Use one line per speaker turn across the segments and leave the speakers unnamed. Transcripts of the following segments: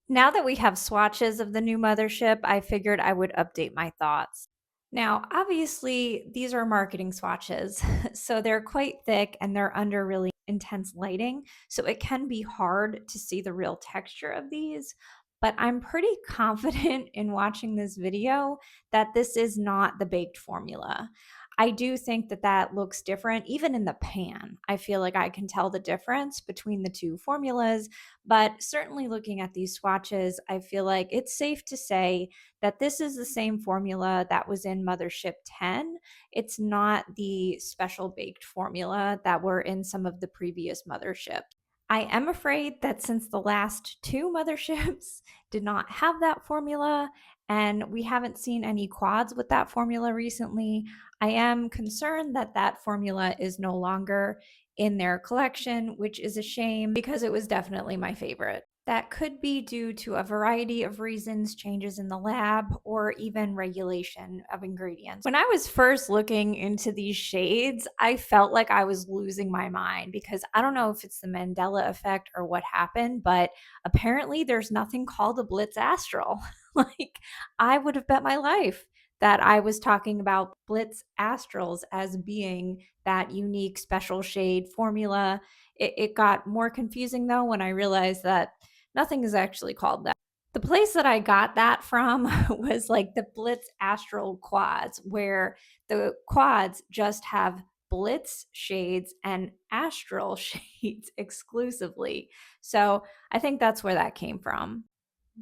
Now that we have swatches of the new Mothership, I figured I would update my thoughts. Now, obviously, these are marketing swatches, so they're quite thick and they're under really intense lighting, so it can be hard to see the real texture of these. But I'm pretty confident in watching this video that this is not the baked formula. I do think that that looks different, even in the pan. I feel like I can tell the difference between the two formulas, but certainly looking at these swatches, I feel like it's safe to say that this is the same formula that was in Mothership 10. It's not the special baked formula that were in some of the previous Motherships. I am afraid that since the last two Motherships did not have that formula, and we haven't seen any quads with that formula recently, I am concerned that that formula is no longer in their collection, which is a shame because it was definitely my favorite. That could be due to a variety of reasons, changes in the lab, or even regulation of ingredients. When I was first looking into these shades, I felt like I was losing my mind because I don't know if it's the Mandela effect or what happened, but apparently there's nothing called a Blitz Astral. Like, I would have bet my life that I was talking about Blitz Astrals as being that unique special shade formula. It got more confusing though when I realized that nothing is actually called that. The place that I got that from was like the Blitz Astral quads, where the quads just have Blitz shades and Astral shades exclusively. So I think that's where that came from.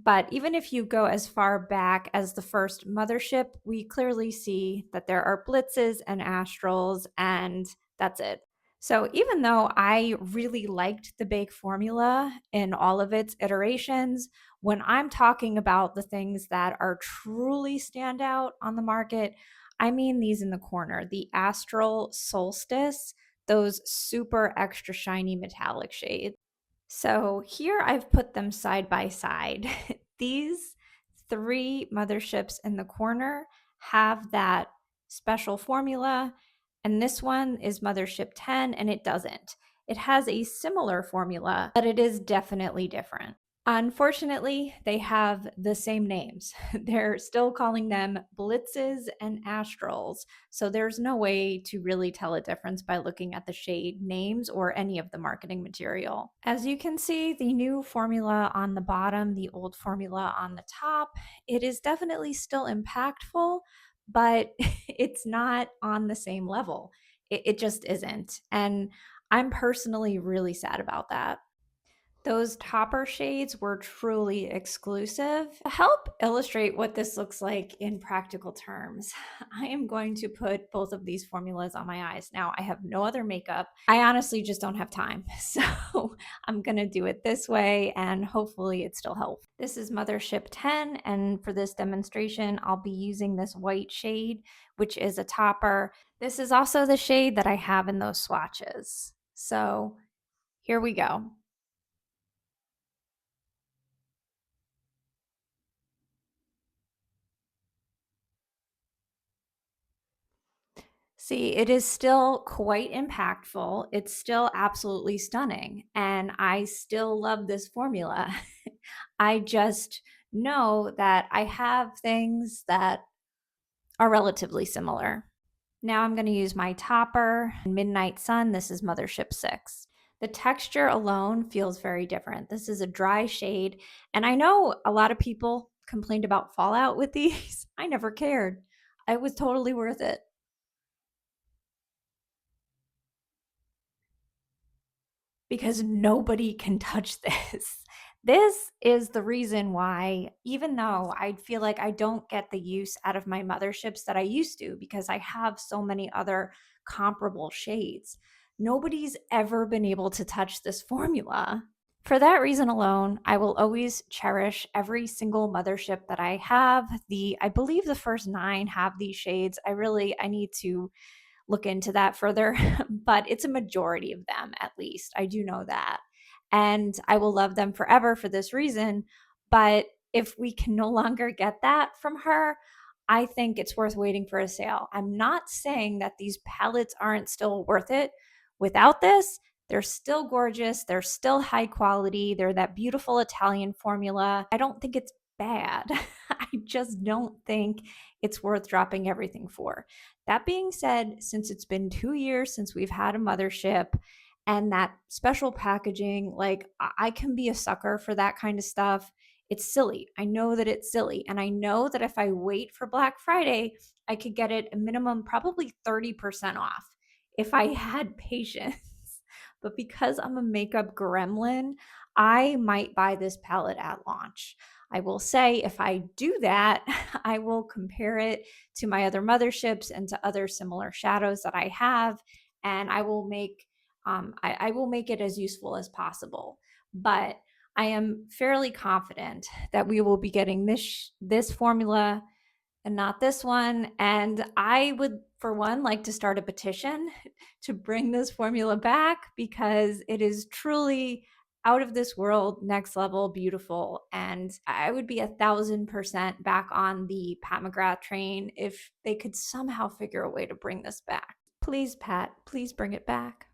But even if you go as far back as the first Mothership, we clearly see that there are Blitzes and Astrals, and that's it. So even though I really liked the bake formula in all of its iterations, when I'm talking about the things that are truly stand out on the market, I mean these in the corner, the Astral Solstice, those super extra shiny metallic shades. So here I've put them side by side. These three motherships in the corner have that special formula, and this one is Mothership 10, and it doesn't. It has a similar formula, but it is definitely different. Unfortunately, they have the same names. They're still calling them Blitzes and Astrals, so there's no way to really tell a difference by looking at the shade names or any of the marketing material. As you can see, the new formula on the bottom, the old formula on the top, it is definitely still impactful, but it's not on the same level. It just isn't. And I'm personally really sad about that. Those topper shades were truly exclusive. To help illustrate what this looks like in practical terms, I am going to put both of these formulas on my eyes. Now, I have no other makeup. I honestly just don't have time. So I'm going to do it this way and hopefully it still helps. This is Mothership 10, and for this demonstration, I'll be using this white shade, which is a topper. This is also the shade that I have in those swatches. So here we go. See, it is still quite impactful. It's still absolutely stunning. And I still love this formula. I just know that I have things that are relatively similar. Now I'm going to use my topper, Midnight Sun. This is Mothership 6. The texture alone feels very different. This is a dry shade. And I know a lot of people complained about fallout with these. I never cared. It was totally worth it. Because nobody can touch this. This is the reason why, even though I feel like I don't get the use out of my motherships that I used to because I have so many other comparable shades, nobody's ever been able to touch this formula. For that reason alone, I will always cherish every single mothership that I have. I believe the first 9 have these shades. I need to look into that further, but it's a majority of them at least. I do know that. And I will love them forever for this reason. But if we can no longer get that from her, I think it's worth waiting for a sale. I'm not saying that these palettes aren't still worth it without this. They're still gorgeous. They're still high quality. They're that beautiful Italian formula. I don't think it's bad. I just don't think it's worth dropping everything for. That being said, since it's been 2 years since we've had a mothership and that special packaging, like I can be a sucker for that kind of stuff. It's silly. I know that it's silly. And I know that if I wait for Black Friday, I could get it a minimum probably 30% off if I had patience. But because I'm a makeup gremlin, I might buy this palette at launch. I will say if I do that, I will compare it to my other motherships and to other similar shadows that I have, and I will make it as useful as possible. But I am fairly confident that we will be getting this formula and not this one. And I would, for one, like to start a petition to bring this formula back because it is truly out of this world, next level, beautiful. And I would be 1,000% back on the Pat McGrath train if they could somehow figure a way to bring this back. Please, Pat, please bring it back.